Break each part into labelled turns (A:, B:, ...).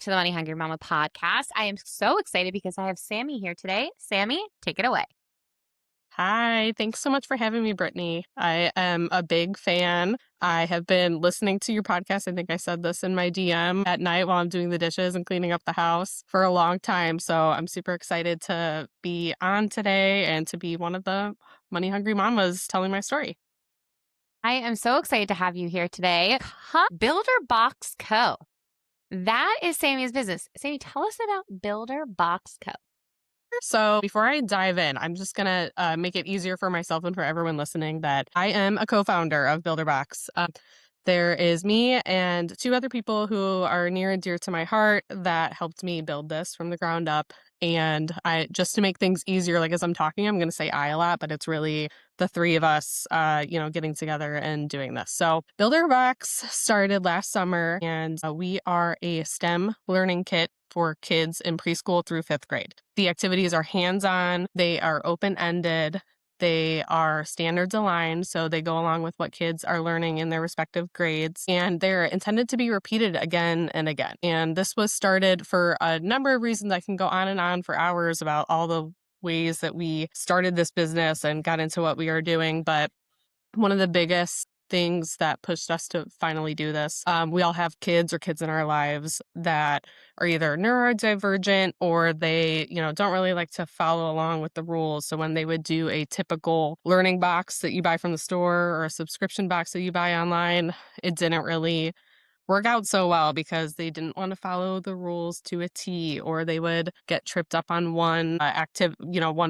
A: to the Money Hungry Mama podcast. I am so excited because I have Sami here today. Sami, take it away.
B: Hi, thanks so much for having me, Brittany. I am a big fan. I have been listening to your podcast. I think I said this in my DM at night while I'm doing the dishes and cleaning up the house for a long time. So I'm super excited to be on today and to be one of the money hungry mamas telling my story.
A: I am so excited to have you here today. BuilderBox Co. That is Sami's business. Sami, tell us about BuilderBox Co.
B: So before I dive in, I'm just going to make it easier for myself and for everyone listening that I am a co-founder of BuilderBox. There is me and two other people who are near and dear to my heart that helped me build this from the ground up. And I just to make things easier, like as I'm talking, I'm going to say I a lot, but it's really the three of us, getting together and doing this. So BuilderBox started last summer, and we are a STEM learning kit for kids in preschool through fifth grade. The activities are hands-on, they are open-ended, they are standards aligned, so they go along with what kids are learning in their respective grades, and they're intended to be repeated again and again. And this was started for a number of reasons. I can go on and on for hours about all the ways that we started this business and got into what we are doing, but one of the biggest things that pushed us to finally do this. We all have kids or kids in our lives that are either neurodivergent or they, don't really like to follow along with the rules. So when they would do a typical learning box that you buy from the store or a subscription box that you buy online, it didn't really work out so well because they didn't want to follow the rules to a T, or they would get tripped up on one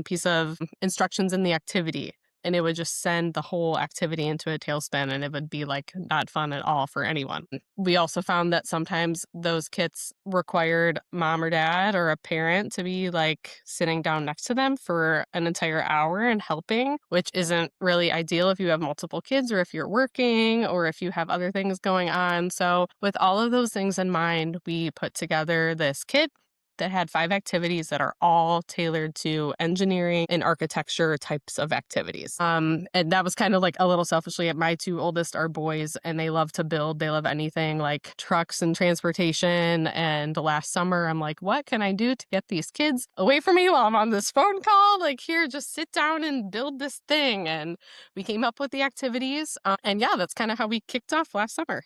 B: piece of instructions in the activity, and it would just send the whole activity into a tailspin, and it would be like not fun at all for anyone. We also found that sometimes those kits required mom or dad or a parent to be like sitting down next to them for an entire hour and helping, which isn't really ideal if you have multiple kids or if you're working or if you have other things going on. So with all of those things in mind, we put together this kit that had 5 activities that are all tailored to engineering and architecture types of activities. And that was kind of like a little selfishly. My two oldest are boys and they love to build. They love anything like trucks and transportation. And last summer, I'm like, what can I do to get these kids away from me while I'm on this phone call? Like, here, just sit down and build this thing. And we came up with the activities. And yeah, that's kind of how we kicked off last summer.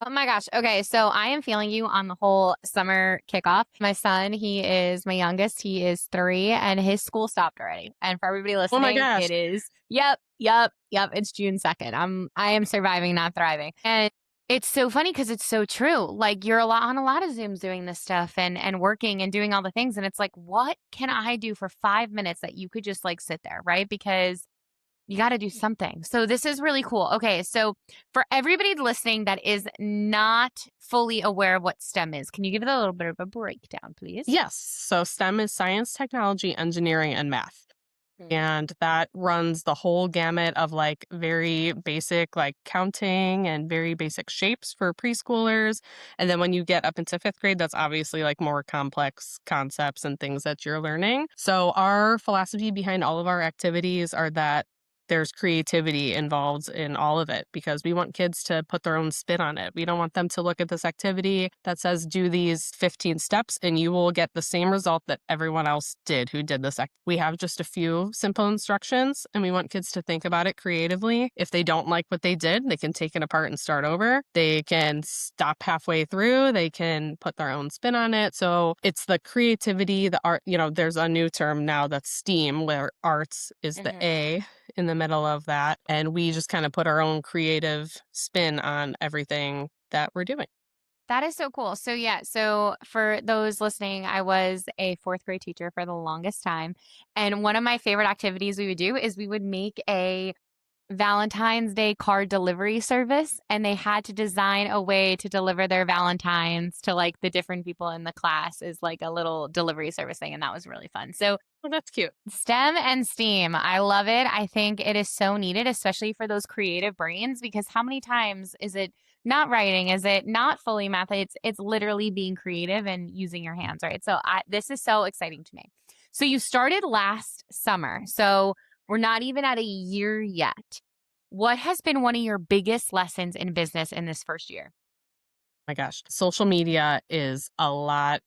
A: Oh my gosh. Okay. So I am feeling you on the whole summer kickoff. My son, he is my youngest. He is 3 and his school stopped already. And for everybody
B: Oh my
A: listening,
B: gosh.
A: it is, yep. It's June 2nd. I am surviving, not thriving. And it's so funny because it's so true. Like you're on a lot of Zooms doing this stuff and working and doing all the things. And it's like, what can I do for 5 minutes that you could just like sit there, right? Because you got to do something. So this is really cool. Okay. So for everybody listening that is not fully aware of what STEM is, can you give it a little bit of a breakdown, please?
B: Yes. So STEM is science, technology, engineering, and math. And that runs the whole gamut of like very basic, like counting and very basic shapes for preschoolers. And then when you get up into fifth grade, that's obviously like more complex concepts and things that you're learning. So our philosophy behind all of our activities are that there's creativity involved in all of it because we want kids to put their own spin on it. We don't want them to look at this activity that says do these 15 steps and you will get the same result that everyone else did who did this. We have just a few simple instructions and we want kids to think about it creatively. If they don't like what they did, they can take it apart and start over. They can stop halfway through. They can put their own spin on it. So it's the creativity, the art, there's a new term now that's STEAM, where arts is the A in the middle of that. And we just kind of put our own creative spin on everything that we're doing.
A: That is so cool. So yeah, so for those listening, I was a 4th grade teacher for the longest time. And one of my favorite activities we would do is we would make a Valentine's Day card delivery service, and they had to design a way to deliver their Valentines to like the different people in the class is like a little delivery service thing. And that was really fun. So
B: Oh, that's cute.
A: STEM and STEAM. I love it. I think it is so needed, especially for those creative brains, because how many times is it not writing? Is it not fully math? It's literally being creative and using your hands, right? So this is so exciting to me. So you started last summer. So we're not even at a year yet. What has been one of your biggest lessons in business in this first year?
B: My gosh, social media is a lot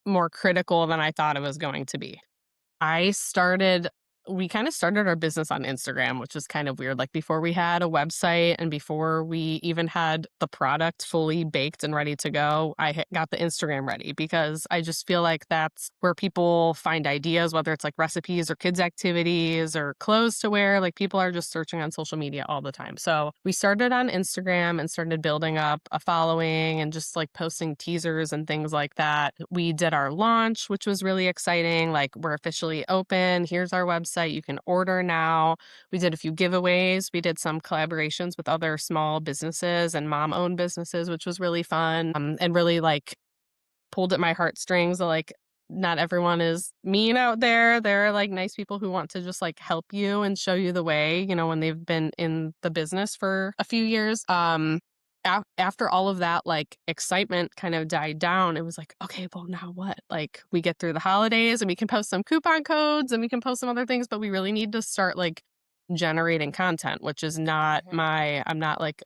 B: more critical than I thought it was going to be. I started we kinda started our business on Instagram, which is kind of weird, like, before we had a website and before we even had the product fully baked and ready to go, I got the Instagram ready because I just feel like that's where people find ideas, whether it's, like, recipes or kids' activities or clothes to wear, like, people are just searching on social media all the time, so we started on Instagram and started building up a following and just, like, posting teasers and things like that. We did our launch, which was really exciting, like, we're officially open, here's our website, you can order now. We did a few giveaways. We did some collaborations with other small businesses and mom-owned businesses, which was really fun, and really, like, pulled at my heartstrings. Like, not everyone is mean out there. There are, like, nice people who want to just, like, help you and show you the way, when they've been in the business for a few years. After all of that, like, excitement kind of died down, it was like, "Okay, well, now what?" Like, we get through the holidays, and we can post some coupon codes, and we can post some other things, but we really need to start, like, generating content, which is not
A: Mhm.
B: my I'm not, like,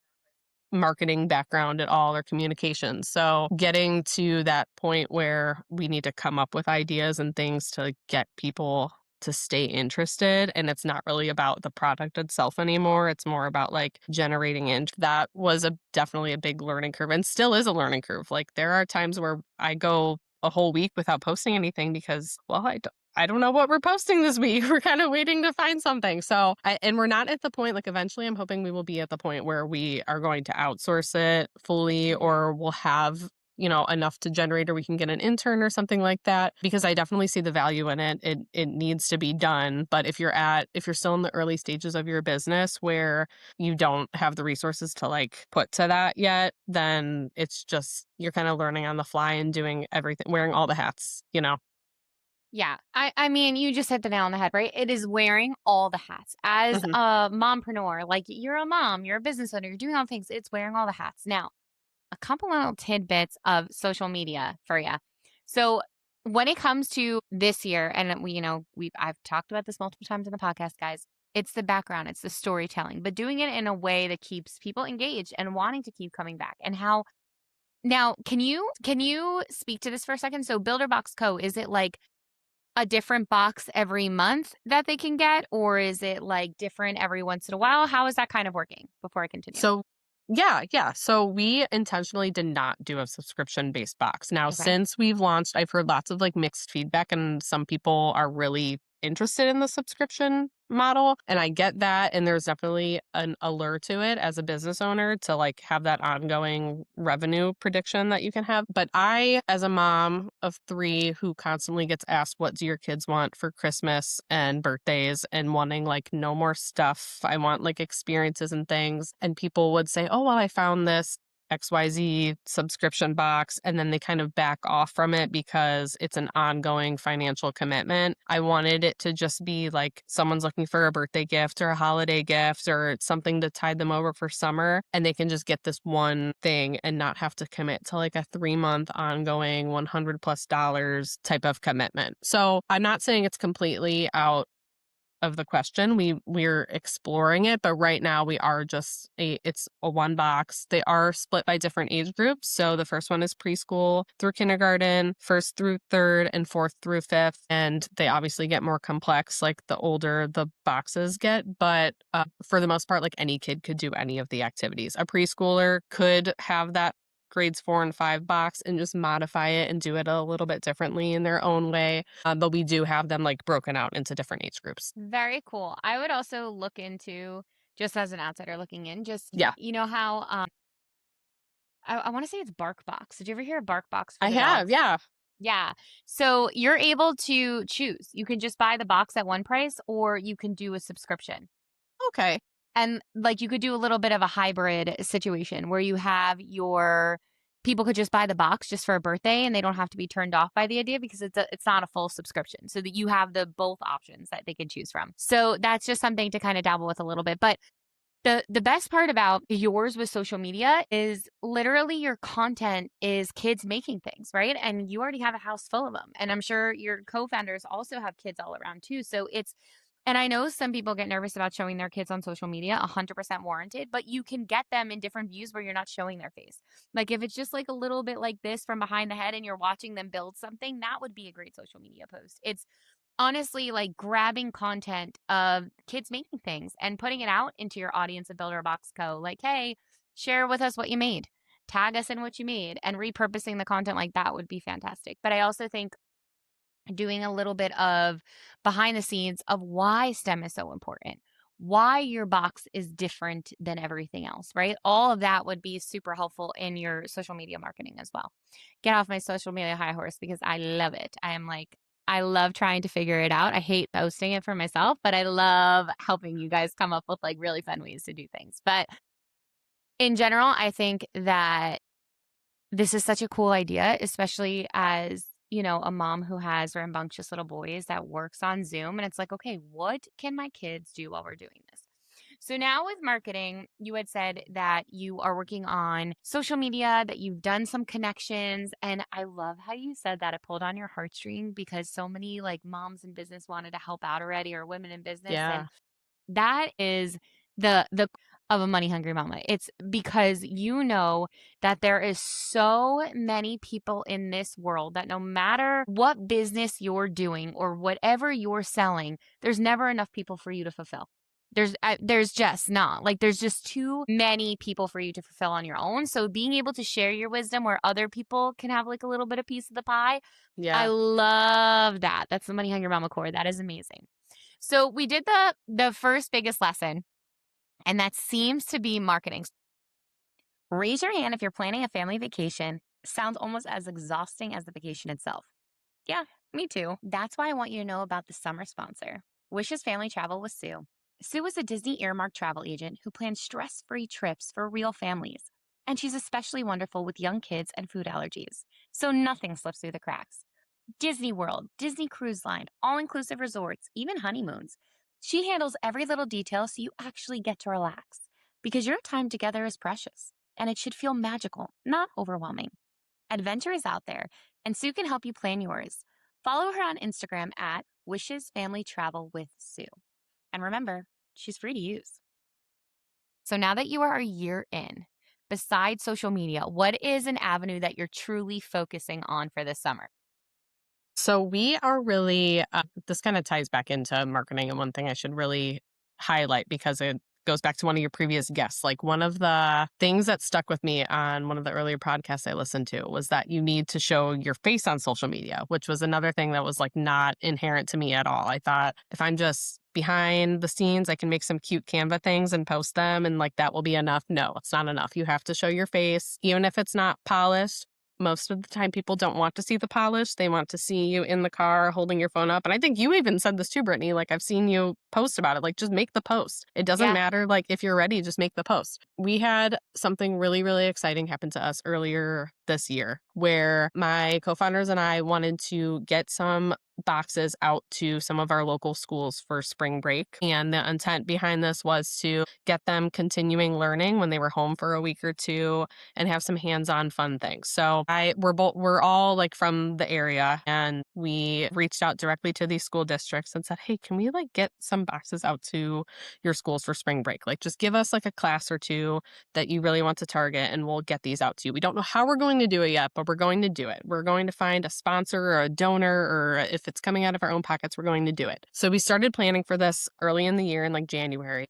B: marketing background at all or communications. So getting to that point where we need to come up with ideas and things to get people to stay interested, and it's not really about the product itself anymore, it's more about like generating that was a definitely a big learning curve and still is a learning curve. Like there are times where I go a whole week without posting anything because well I don't know what we're posting this week. We're kind of waiting to find something. And we're not at the point, like, eventually, I'm hoping we will be at the point where we are going to outsource it fully
A: Mhm.
B: or we'll have, enough to generate or we can get an intern or something like that because I definitely see the value in it. It needs to be done. But if you're still in the early stages of your business where you don't have the resources to like put to that yet, then it's just you're kind of learning on the fly and doing everything, wearing all the hats.
A: Yeah. I mean, you just hit the nail on the head, right? It is wearing all the hats. As
B: Mhm.
A: a mompreneur, like you're a mom, you're a business owner, you're doing all the things. It's wearing all the hats. Now, a couple little tidbits of social media for you. So, when it comes to this year, and I've talked about this multiple times in the podcast, guys. It's the background, it's the storytelling, but doing it in a way that keeps people engaged and wanting to keep coming back. And how now, can you speak to this for a second? So, BuilderBox Co. Is it like a different box every month that they can get, or is it like different every once in a while? How is that kind of working? Before I continue.
B: So yeah, yeah. So we intentionally did not do a subscription-based box. Now,
A: Okay.
B: since we've launched, I've heard lots of like mixed feedback and some people are really interested in the subscription model, and I get that and there's definitely an allure to it as a business owner to like have that ongoing revenue prediction that you can have. But I as a mom of 3 who constantly gets asked what do your kids want for Christmas and birthdays and wanting like no more stuff. I want like experiences and things. And people would say, "Oh, well, I found this XYZ subscription box," and then they kind of back off from it because it's an ongoing financial commitment. I wanted it to just be like someone's looking for a birthday gift or a holiday gift or something to tide them over for summer, and they can just get this one thing and not have to commit to like a 3-month ongoing $100+ type of commitment. So I'm not saying it's completely out of the question. We're exploring it, but right now we are just it's a one box. They are split by different age groups. So the first one is preschool through kindergarten, first through third, and fourth through fifth. And they obviously get more complex like the older the boxes get. But for the most part, like any kid could do any of the activities. A preschooler could have that grades 4 and 5 box and just modify it and do it a little bit differently in their own way. But we do have them like broken out into different age groups.
A: Very cool. I would also look into, just as an outsider looking in, just
B: Yeah,
A: how I want to say it's BarkBox. Did you ever hear of BarkBox for
B: I
A: the
B: have.
A: dogs?
B: Yeah.
A: Yeah. So you're able to choose. You can just buy the box at one price, or you can do a subscription.
B: Okay.
A: And, like, you could do a little bit of a hybrid situation where you have your people could just buy the box just for a birthday, and they don't have to be turned off by the idea because it's not a full subscription, so that you have the both options that they can choose from. So that's just something to kinda dabble with a little bit, but the best part about yours with social media is literally your content is kids making things, right? And you already have a house full of them, and I'm sure your co-founders also have kids all around too, so And I know some people get nervous about showing their kids on social media, 100% warranted, but you can get them in different views where you're not showing their face. Like if it's just like a little bit like this from behind the head and you're watching them build something, that would be a great social media post. It's honestly like grabbing content of kids making things and putting it out into your audience of BuilderBox Co. Like, hey, share with us what you made, tag us in what you made, and repurposing the content like that would be fantastic. But I also think doing a little bit of behind the scenes of why STEM is so important, why your box is different than everything else, right? All of that would be super helpful in your social media marketing as well. Get off my social media high horse because I love it. I am like, I love trying to figure it out. I hate posting it for myself, but I love helping you guys come up with like really fun ways to do things. But in general, I think that this is such a cool idea, especially as, you know, a mom who has rambunctious little boys that works on Zoom. And it's like, okay, what can my kids do while we're doing this? So now with marketing, you had said that you are working on social media, that you've done some connections. And I love how you said that it pulled on your heartstring because so many like moms in business wanted to help out already or women in business. And
B: Yeah.
A: that is the of a money hungry mama. It's because you know that there is so many people in this world that no matter what business you're doing or whatever you're selling, there's never enough people for you to fulfill. There's just not. Like there's just too many people for you to fulfill on your own. So being able to share your wisdom where other people can have like a little bit of piece of the pie, I
B: Yeah.
A: love that. That's the money hungry mama core. That is amazing. So we did the first biggest lesson, and that seems to be marketing. Raise your hand if you're planning a family vacation. Sounds almost as exhausting as the vacation itself. Yeah, me too. That's why I want you to know about the summer sponsor, Wishes Family Travel with Sue. Sue is a Disney earmarked travel agent who plans stress-free trips for real families. And she's especially wonderful with young kids and food allergies, so nothing slips through the cracks. Disney World, Disney Cruise Line, all inclusive resorts, even honeymoons. She handles every little detail so you actually get to relax because your time together is precious and it should feel magical, not overwhelming. Adventure is out there, and Sue can help you plan yours. Follow her on Instagram at Wishes Family Travel with Sue. And remember, she's free to use. So now that you are a year in, besides social media, what is an avenue that you're truly focusing on for this summer?
B: So we are really, this kind of ties back into marketing. And one thing I should really highlight because it goes back to one of your previous guests. Like one of the things that stuck with me on one of the earlier podcasts I listened to was that you need to show your face on social media, which was another thing that was like not inherent to me at all. I thought if I'm just behind the scenes, I can make some cute Canva things and post them and like that will be enough. No, it's not enough. You have to show your face, even if it's not polished. Most of the time, people don't want to see the polish. They want to see you in the car holding your phone up. And I think you even said this too, Brittany. Like, I've seen you post about it. Like, just make the post. It doesn't
A: Yeah.
B: matter. Like, if you're ready, just make the post. We had something really, really exciting happen to us earlier this year where my co founders and I wanted to get some boxes out to some of our local schools for spring break. And the intent behind this was to get them continuing learning when they were home for a week or two and have some hands-on fun things. So we're all like from the area and we reached out directly to these school districts and said, "Hey, can we like get some boxes out to your schools for spring break? Like just give us like a class or two that you really want to target and we'll get these out to you. We don't know how we're going to do it yet, but we're going to do it. We're going to find a sponsor or a donor or if it's coming out of our own pockets, we're going to do it." So we started planning for this early in the year in like January.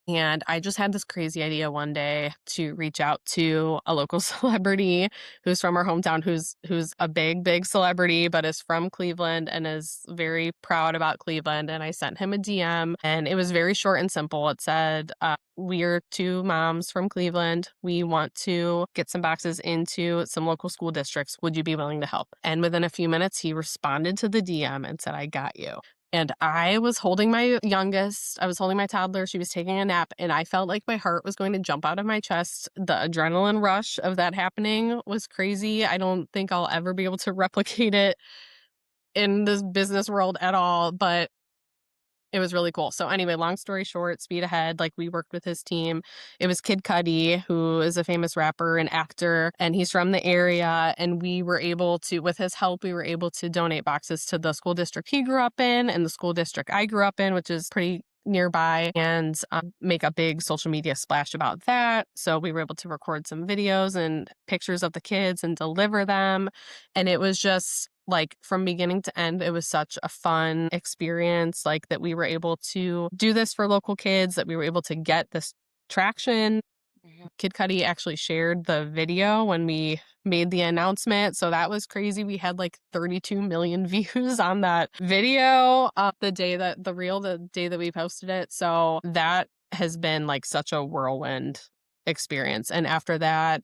B: And I just had this crazy idea one day to reach out to a local celebrity who's from our hometown, who's a big, big celebrity, but is from Cleveland and is very proud about Cleveland. And I sent him a DM, and it was very short and simple. It said, "We're two moms from Cleveland. We want to get some boxes into some local school districts. Would you be willing to help?" And within a few minutes, he responded to the DM and said, "I got you." And I was holding my youngest, I was holding my toddler, she was taking a nap, and I felt like my heart was going to jump out of my chest. The adrenaline rush of that happening was crazy. I don't think I'll ever be able to replicate it in this business world at all, but It was really cool. So anyway, long story short, speed ahead, like we worked with his team. It was Kid Cudi, who is a famous rapper and actor, and he's from the area. And we were able to, with his help, we were able to donate boxes to the school district he grew up in and the school district I grew up in, which is pretty nearby, and make a big social media splash about that. So we were able to record some videos and pictures of the kids and deliver them. And it was just like from beginning to end, it was such a fun experience, like that we were able to do this for local kids, that we were able to get this traction.
A: Mhm.
B: Kid Cudi actually shared the video when we made the announcement. So that was crazy. We had like 32 million views on that video the day that we posted it. So that has been like such a whirlwind experience. And after that,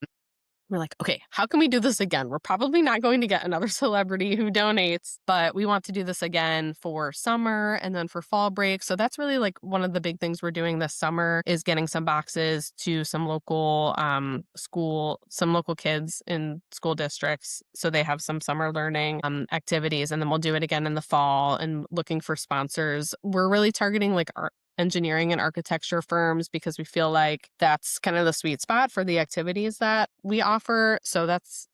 B: we're like, okay, how can we do this again? We're probably not going to get another celebrity who donates, but we want to do this again for summer and then for fall break. So that's really like one of the big things we're doing this summer is getting some boxes to some local some local kids in school districts. So they have some summer learning activities. And then we'll do it again in the fall and looking for sponsors. We're really targeting like engineering and architecture firms because we feel like that's kind of the sweet spot for the activities that we offer. So that's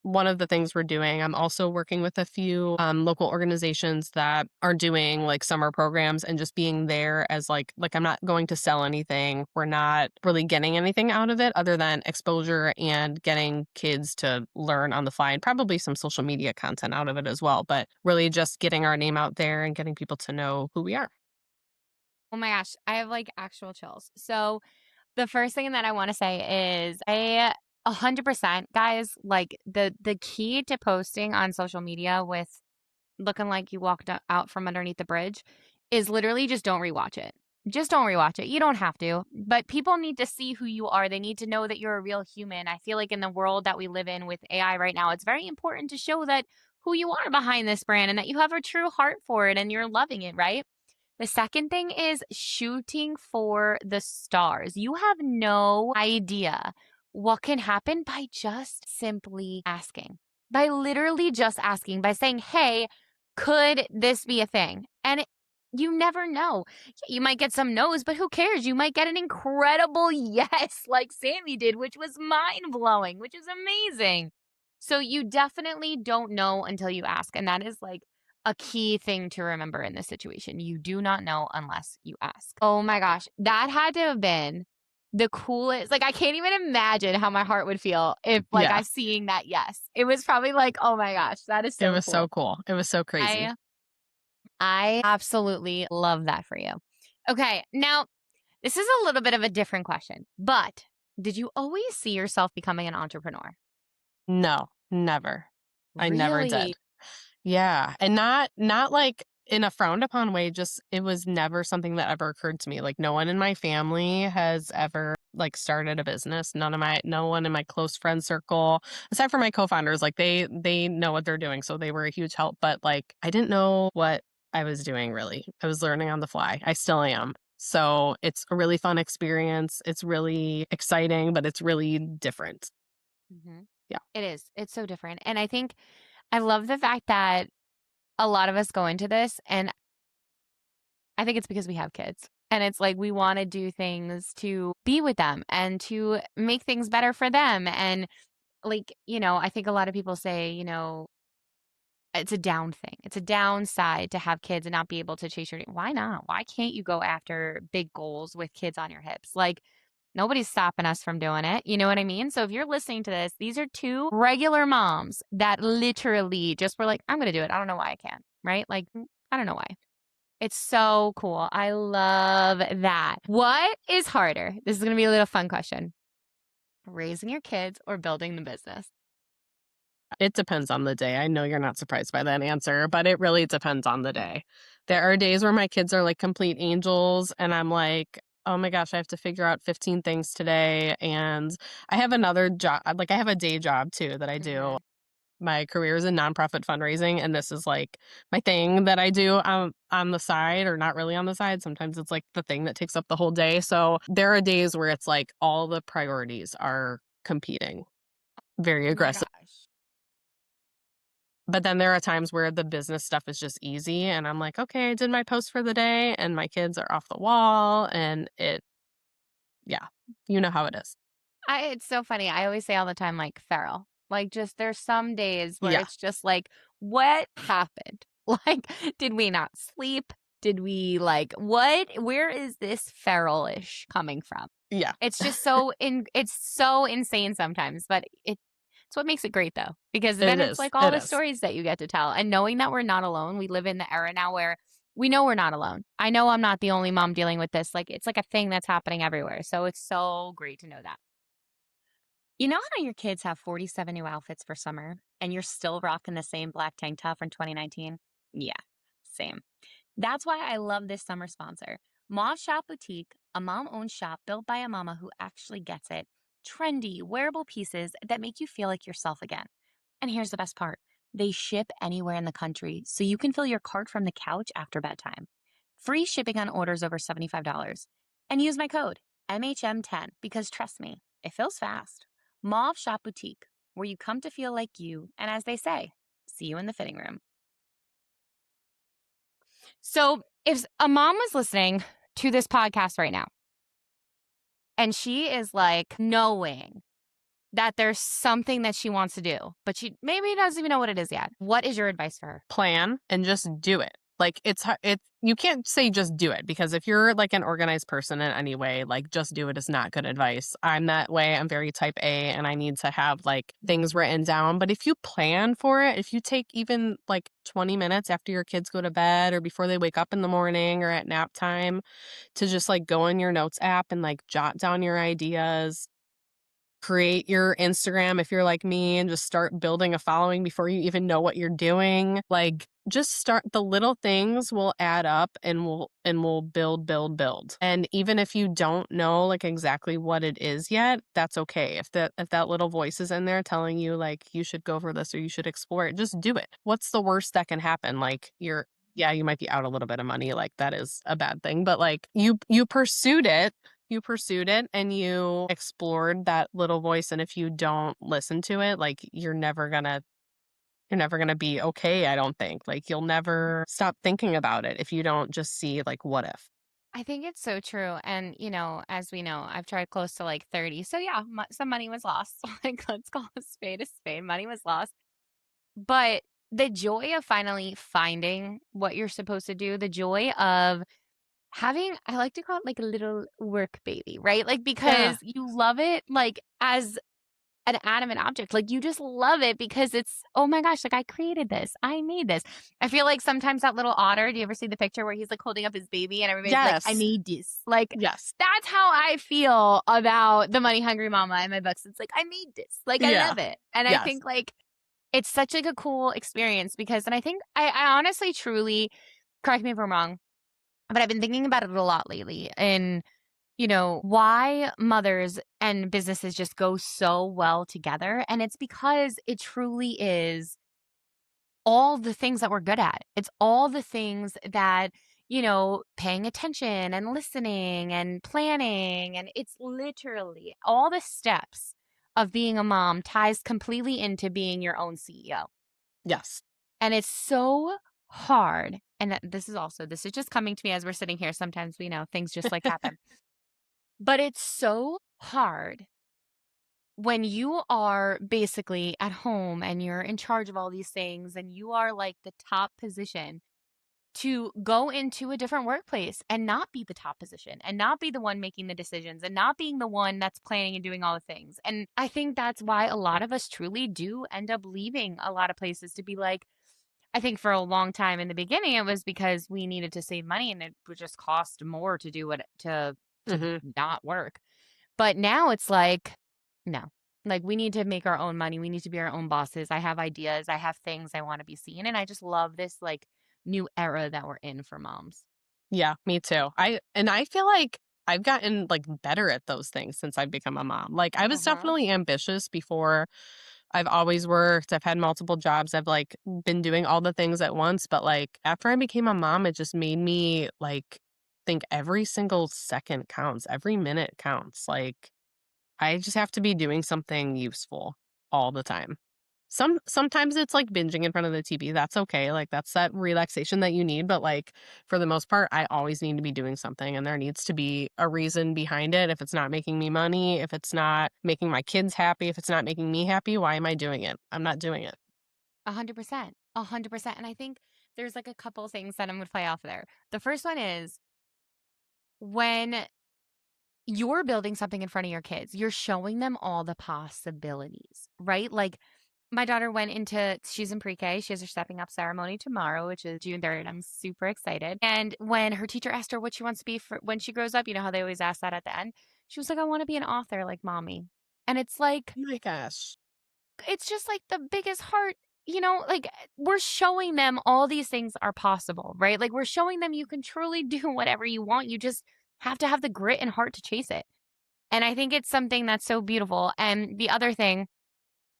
B: one of the things we're doing. I'm also working with a few local organizations that are doing like summer programs and just being there as like I'm not going to sell anything. We're not really getting anything out of it other than exposure and getting kids to learn on the fly and probably some social media content out of it as well. But really just getting our name out there and getting people to know who we are.
A: Oh my gosh, I have like actual chills. So the first thing that I want to say is 100% guys, like the key to posting on social media with looking like you walked out from underneath the bridge is literally just don't rewatch it. Just don't rewatch it. You don't have to, but people need to see who you are. They need to know that you're a real human. I feel like in the world that we live in with AI right now, it's very important to show that who you are behind this brand and that you have a true heart for it and you're loving it, right? The second thing is shooting for the stars. You have no idea what can happen by just simply asking, by literally just asking, by saying, hey, could this be a thing? You never know. Yeah, you might get some no's, but who cares? You might get an incredible yes, like Sammy did, which was mind blowing, which is amazing. So you definitely don't know until you ask. And that is like a key thing to remember in this situation. You do not know unless you ask. Oh my gosh, that had to have been the coolest. Like I can't even imagine how my heart would feel if like
B: Yeah,
A: I seeing that yes. It was probably like, "Oh my gosh, that is
B: it
A: so
B: was so
A: cool."
B: cool. It was so crazy.
A: I I absolutely love that for you. Okay, now this is a little bit of a different question, but did you always see yourself becoming an entrepreneur?
B: No, never. I never
A: Really?
B: did. Yeah, and not like in a frowned upon way, just it was never something that ever occurred to me. Like no one in my family has ever like started a business. No one in my close friend circle, aside from my co-founders, like they know what they're doing, so they were a huge help, but like I didn't know what I was doing really. I was learning on the fly. I still am. So it's a really fun experience. It's really exciting, but it's really different.
A: Mhm.
B: Yeah.
A: It is. It's so different. And I think I love the fact that a lot of us go into this, and I think it's because we have kids. And it's like we want to do things to be with them and to make things better for them. And like, I think a lot of people say, it's a down thing. It's a downside to have kids and not be able to chase your dream. Why not? Why can't you go after big goals with kids on your hips? Like, nobody's stopping us from doing it. You know what I mean? So if you're listening to this, these are two regular moms that literally just were like, I'm going to do it. I don't know why I can't. Right? Like, I don't know why. It's so cool. I love that. What is harder? This is going to be a little fun question. Raising your kids or building the business?
B: It depends on the day. I know you're not surprised by that answer, but it really depends on the day. There are days where my kids are like complete angels, and I'm like, oh my gosh, I have to figure out 15 things today. And I have another job, like, I have a day job too that I do.
A: Hmm.
B: My career is in nonprofit fundraising, and this is like my thing that I do on the side, or not really on the side. Sometimes it's like the thing that takes up the whole day. So there are days where it's like all the priorities are competing very
A: Oh my
B: aggressively.
A: gosh.
B: But then there are times where the business stuff is just easy and I'm like, "Okay, I did my post for the day and my kids are off the wall," and yeah, you know how it is.
A: It's so funny. I always say all the time, like, feral. Like, just there's some days where
B: Yeah,
A: it's just like, "What happened?" Like, did we not sleep? Did we, like what where is this feral-ish coming from?
B: yeah.
A: It's so insane sometimes, but it's what makes it great, though, because
B: It
A: then it's
B: is,
A: like all
B: it
A: the
B: is.
A: stories that you get to tell, and knowing that we're not alone. We live in the era now where we know we're not alone. I know I'm not the only mom dealing with this, like, it's like a thing that's happening everywhere, so it's so great to know that. You know how your kids have 47 new outfits for summer and you're still rocking the same black tank top from 2019? Yeah, same. That's why I love this summer sponsor. Mom Shop Boutique, a mom owned shop built by a mama who actually gets it. Trendy, wearable pieces that make you feel like yourself again. And here's the best part, they ship anywhere in the country, so you can fill your cart from the couch after bedtime. Free shipping on orders over $75. And use my code MHM10 because trust me, it feels fast. Mauve Shop Boutique, where you come to feel like you, and as they say, see you in the fitting room. So, if a mom was listening to this podcast right now and she is like knowing that there's something that she wants to do, but she maybe doesn't even know what it is yet, what is your advice for her?
B: Plan and just do it. Like, it's you can't say just do it because if you're, like, an organized person in any way, like, just do it is not good advice. I'm that way, I'm very type A, and I need to have, like, things written down, but if you plan for it, if you take even, like, 20 minutes after your kids go to bed or before they wake up in the morning or at nap time to just, like, go in your notes app and, like, jot down your ideas, create your Instagram if you're like me and just start building a following before you even know what you're doing. Like, just start the little things will add up and will build, build, build. And even if you don't know like exactly what it is yet, that's okay. If that little voice is in there telling you like you should go for this or you should explore it, just do it. What's the worst that can happen? Like yeah, you might be out a little bit of money, like that is a bad thing, but like you pursued it and you explored that little voice, and if you don't listen to it, like, you're never gonna be okay, I don't think. Like, you'll never stop thinking about it if you don't just see, like, what if.
A: I think it's so true. And, as we know, I've tried close to like 30. So, yeah, some money was lost. Like, let's call a spade a spade. Money was lost. But the joy of finally finding what you're supposed to do, the joy of having, I like to call it like a little work baby, right? Like,
B: Yeah.
A: because you love it, like, as an adamant object. Like, you just love it because it's, "Oh my gosh, like, I created this. I made this." I feel like sometimes that little otter, do you ever see the picture where he's, like, holding up his baby and everybody's like, "I
B: Yes.
A: made this." Like,
B: Yes.
A: that's how I feel about the Money Hungry Mama and my books. It's like, "I made this." Like, I
B: Yeah.
A: love it. And I
B: Yes.
A: think, like, it's such, like, a cool experience because and I think I honestly, truly correct me if I'm wrong, but I've been thinking about it a lot lately and why mothers and businesses just go so well together. And it's because it truly is all the things that we're good at. It's all the things that, paying attention and listening and planning. And it's literally all the steps of being a mom ties completely into being your own CEO.
B: Yes.
A: And it's so hard. And this is just coming to me as we're sitting here. Sometimes we know things just like happen. But it's so hard when you are basically at home and you're in charge of all these things and you are like the top position to go into a different workplace and not be the top position and not be the one making the decisions and not being the one that's planning and doing all the things. And I think that's why a lot of us truly do end up leaving a lot of places to be like, I think for a long time in the beginning, it was because we needed to save money and it would just cost more to do what to
B: Mhm.
A: not work. But now it's like, no. Like, we need to make our own money. We need to be our own bosses. I have ideas. I have things I wanna be seen, and I just love this, like, new era that we're in for moms.
B: Yeah, me too. I feel like I've gotten, like, better at those things since I've become a mom. Like, I was
A: Uh-huh.
B: definitely ambitious before. I've always worked, I've had multiple jobs, I've, like, been doing all the things at once, but, like, after I became a mom, it just made me, like, think every single second counts, every minute counts, like, I just have to be doing something useful all the time. Sometimes it's, like, binging in front of the TV, that's okay, like, that's that relaxation that you need, but, like, for the most part, I always need to be doing something, and there needs to be a reason behind it. If it's not making me money, if it's not making my kids happy, if it's not making me happy, why am I doing it? I'm not doing it.
A: 100%. 100%. And I think there's like a couple things that I'm going to play off there. The first one is when you're building something in front of your kids, you're showing them all the possibilities, right? Like my daughter she's in pre-K. She has her stepping up ceremony tomorrow, which is June 3rd. I'm super excited. And when her teacher asked her what she wants to be for when she grows up, you know how they always ask that at the end? She was like, I want to be an author like mommy. And it's like,
B: Oh my gosh.
A: it's just like the biggest heart, like we're showing them all these things are possible, right? Like we're showing them you can truly do whatever you want. You just have to have the grit and heart to chase it. And I think it's something that's so beautiful. And the other thing,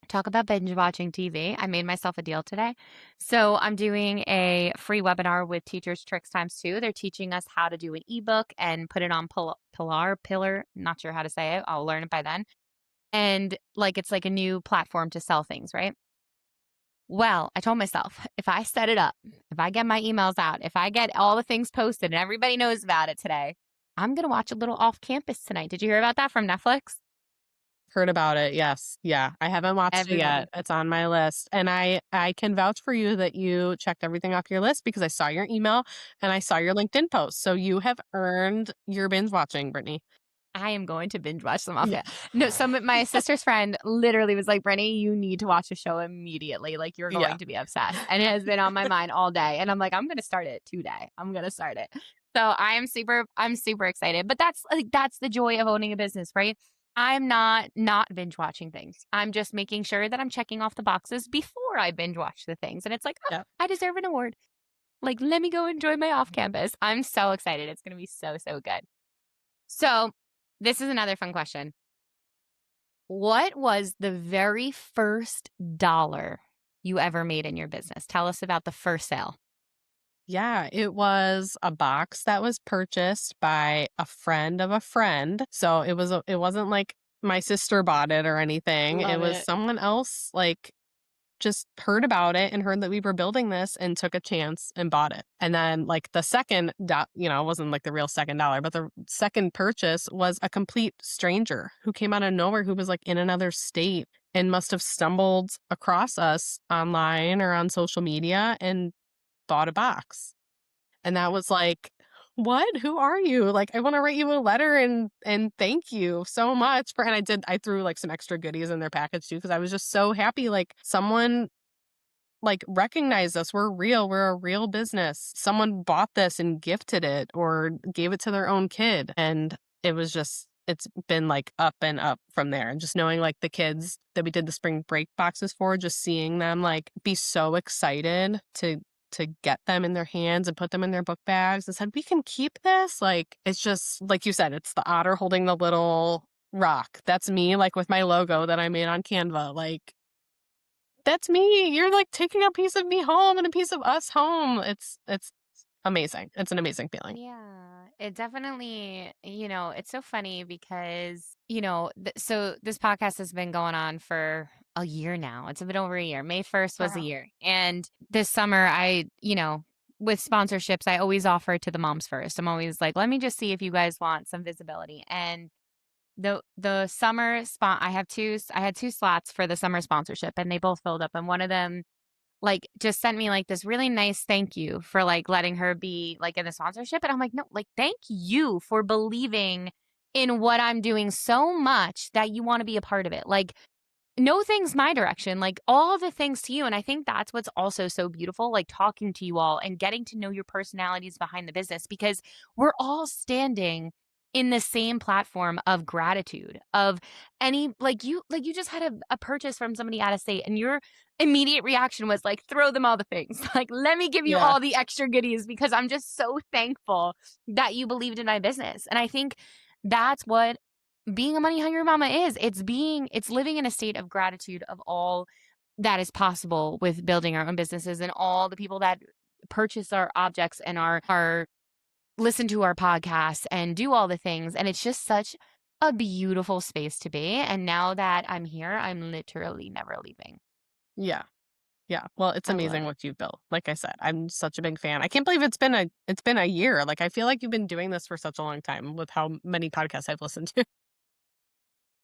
A: talk about binge watching TV. I made myself a deal today. So I'm doing a free webinar with Teachers Tricks Times 2. They're teaching us how to do an ebook and put it on Pillar. Not sure how to say it. I'll learn it by then. And like it's like a new platform to sell things, right? Well, I told myself if I set it up, if I get my emails out, if I get all the things posted and everybody knows about it today, I'm going to watch a little off campus tonight. Did you hear about that from Netflix?
B: Heard about it, yes. Yeah, I haven't watched it yet.
A: Everybody.
B: It's on my list, and I can vouch for you that you checked everything off your list because I saw your email and I saw your LinkedIn post, so you have earned your binge watching, Brittany.
A: I am going to binge watch some off
B: Yeah.
A: it. No, my sister's friend literally was like, Brittany, you need to watch the show immediately. Like, you're
B: Yeah.
A: going to be obsessed. And it has been on my mind all day. And I'm like, I'm going to start it today. I'm going to start it. So I'm super excited. But that's the joy of owning a business, right? I'm not binge watching things. I'm just making sure that I'm checking off the boxes before I binge watch the things. And it's like, oh,
B: Yeah.
A: I deserve an award. Like, let me go enjoy my off campus. I'm so excited. It's going to be so, so good. So, this is another fun question. What was the very first dollar you ever made in your business? Tell us about the first sale.
B: Yeah, it was a box that was purchased by a friend of a friend, so it wasn't like my sister bought it or anything, it
A: Love
B: was
A: it.
B: someone else, like, just heard about it and heard that we were building this and took a chance and bought it. And then like the second it wasn't like the real second dollar, but the second purchase was a complete stranger who came out of nowhere who was like in another state and must have stumbled across us online or on social media and bought a box. And that was like, "What? Who are you? Like, I wanna write you a letter and thank you so much for," and I threw, like, some extra goodies in their package too because I was just so happy, like, someone, like, recognized us. We're real, we're a real business. Someone bought this and gifted it or gave it to their own kid, and it's been, like, up and up from there, and just knowing, like, the kids that we did the spring break boxes for, just seeing them, like, be so excited to get them in their hands and put them in their book bags and said, "We can keep this." Like, it's just like you said, it's the otter holding the little rock. That's me, like, with my logo that I made on Canva, like, that's me. You're, like, taking a piece of me home and a piece of us home. It's amazing. It's an amazing feeling.
A: Yeah, it definitely, it's so funny because, so this podcast has been going on for a year now. It's been over a year. May 1st was a
B: Wow.
A: year. And this summer, with sponsorships, I always offer it to the moms first. I'm always like, let me just see if you guys want some visibility. And the summer spot, I had two slots for the summer sponsorship and they both filled up. And one of them like, just sent me, like, this really nice thank you for, like, letting her be, like, in the sponsorship, and I'm like, "No, like, thank you for believing in what I'm doing so much that you wanna be a part of it." Like, no things my direction, like, all the things to you, and I think that's what's also so beautiful, like, talking to you all and getting to know your personalities behind the business because we're all standing in the same platform of gratitude, of you just had a purchase from somebody out of state, and your immediate reaction was, like, "Throw them all the things." Like, "Let me give you
B: Yeah.
A: all the extra goodies because I'm just so thankful that you believed in my business." And I think that's what being a money hungry mama is. It's living in a state of gratitude of all that is possible with building our own businesses and all the people that purchase our objects and are listen to our podcasts and do all the things. And it's just such a beautiful space to be. And now that I'm here, I'm literally never leaving.
B: Yeah. Yeah. Well, it's
A: I love
B: amazing
A: it.
B: what you've built. Like I said, I'm such a big fan. I can't believe it's been a year. Like I feel like you've been doing this for such a long time with how many podcasts I've listened to.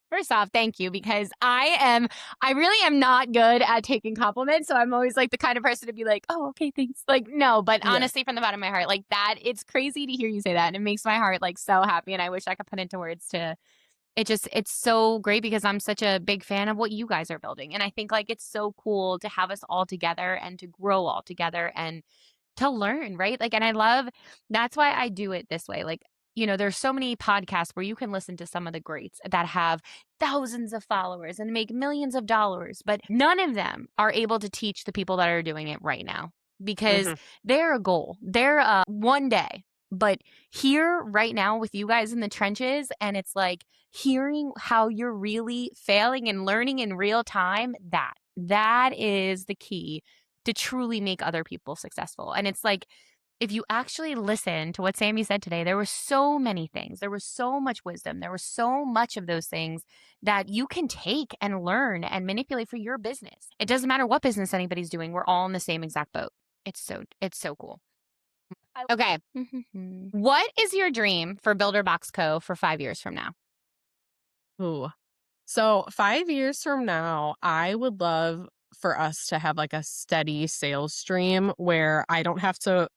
A: First off, thank you because I really am not good at taking compliments. So I'm always like the kind of person to be like, oh, okay, thanks. Like, no, but
B: Yeah.
A: honestly, from the bottom of my heart, like that, it's crazy to hear you say that. And it makes my heart like so happy. And I wish I could put into words to it's so great because I'm such a big fan of what you guys are building. And I think like it's so cool to have us all together and to grow all together and to learn, right? Like, and I love that's why I do it this way. Like, there's so many podcasts where you can listen to some of the greats that have thousands of followers and make millions of dollars, but none of them are able to teach the people that are doing it right now because
B: Mhm.
A: they're a goal. They're one day. But here right now with you guys in the trenches, and it's like hearing how you're really failing and learning in real time, that is the key to truly make other people successful. And it's like, if you actually listen to what Sammy said today, there were so many things. There was so much wisdom. There was so much of those things that you can take and learn and manipulate for your business. It doesn't matter what business anybody's doing. We're all in the same exact boat. It's so cool. Okay. What is your dream for BuilderBox Co. for 5 years from now?
B: Ooh. So 5 years from now, I would love for us to have like a steady sales stream where we don't have to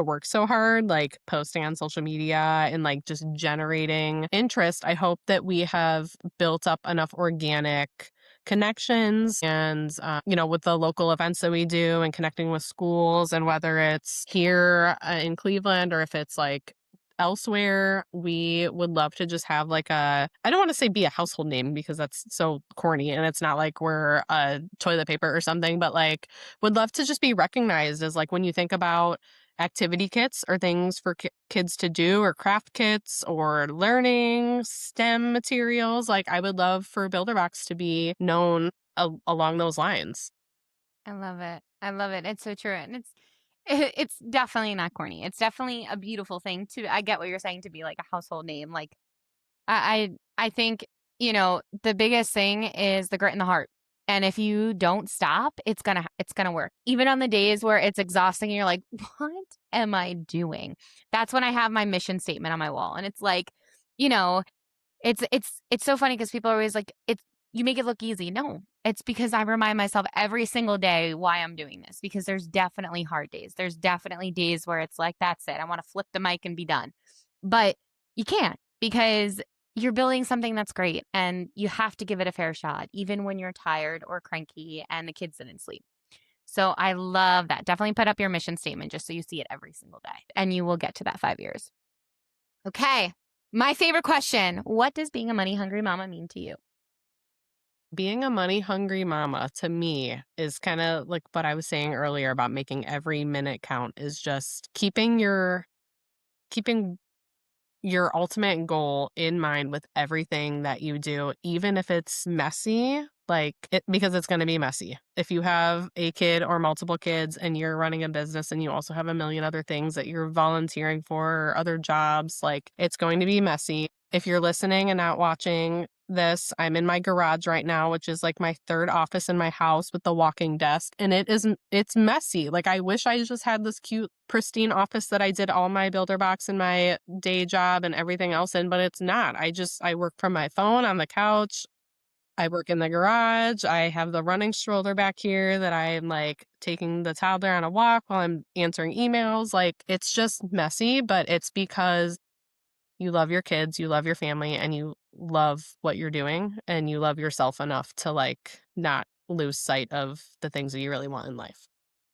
B: work so hard, like posting on social media and like just generating interest. I hope that we have built up enough organic connections and, with the local events that we do and connecting with schools, and whether it's here in Cleveland or if it's like elsewhere, we would love to just have like I don't want to say be a household name because that's so corny and it's not like we're toilet paper or something, but like would love to just be recognized as like when you think about activity kits or things for kids to do or craft kits or learning STEM materials. Like I would love for BuilderBox to be known along those lines.
A: I love it. I love it. It's so true. And it's definitely not corny. It's definitely a beautiful thing to I get what you're saying to be like a household name. Like I think, the biggest thing is the grit in the heart. And if you don't stop, it's gonna work. Even on the days where it's exhausting and you're like, what am I doing? That's when I have my mission statement on my wall. And it's like, you know, it's so funny because people are always like, "It's you make it look easy." No, it's because I remind myself every single day why I'm doing this, because there's definitely hard days. There's definitely days where it's like, "That's it. I wanna flip the mic and be done." But you can't because you're building something that's great, and you have to give it a fair shot, even when you're tired or cranky and the kids didn't sleep. So I love that. Definitely put up your mission statement just so you see it every single day, and you will get to that 5 years. Okay. My favorite question. What does being a money hungry mama mean to you?
B: Being a money hungry mama to me is kind of like what I was saying earlier about making every minute count, is just keeping your ultimate goal in mind with everything that you do, even if it's messy, because it's going to be messy. If you have a kid or multiple kids and you're running a business and you also have a million other things that you're volunteering for, or other jobs, like it's going to be messy. If you're listening and not watching this, I'm in my garage right now, which is like my third office in my house with the walking desk. And it's messy. Like I wish I just had this cute, pristine office that I did all my builder box and my day job and everything else in, but it's not. I work from my phone on the couch. I work in the garage. I have the running stroller back here that I am like taking the toddler on a walk while I'm answering emails. Like it's just messy, but it's because you love your kids, you love your family, and you love what you're doing, and you love yourself enough to like not lose sight of the things that you really want in life.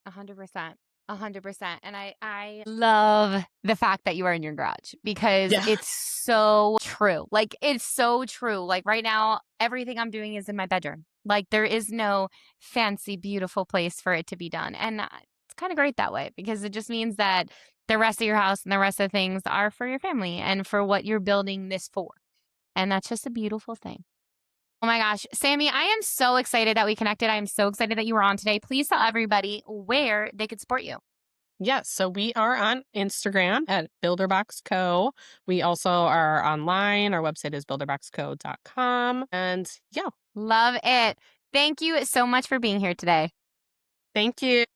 A: 100%. 100%. And I love the fact that you are in your garage because
B: Yeah.
A: it's so true. Like, it's so true. Like, right now, everything I'm doing is in my bedroom. Like, there is no fancy, beautiful place for it to be done. And it's kind of great that way because it just means that the rest of your house and the rest of the things are for your family and for what you're building this for. And that's just a beautiful thing. Oh my gosh, Sammy, I am so excited that we connected. I am so excited that you were on today. Please tell everybody where they could support you.
B: Yes. So we are on Instagram at BuilderBox Co. We also are online. Our website is builderboxco.com. And yeah,
A: Love it. Thank you so much for being here today.
B: Thank you.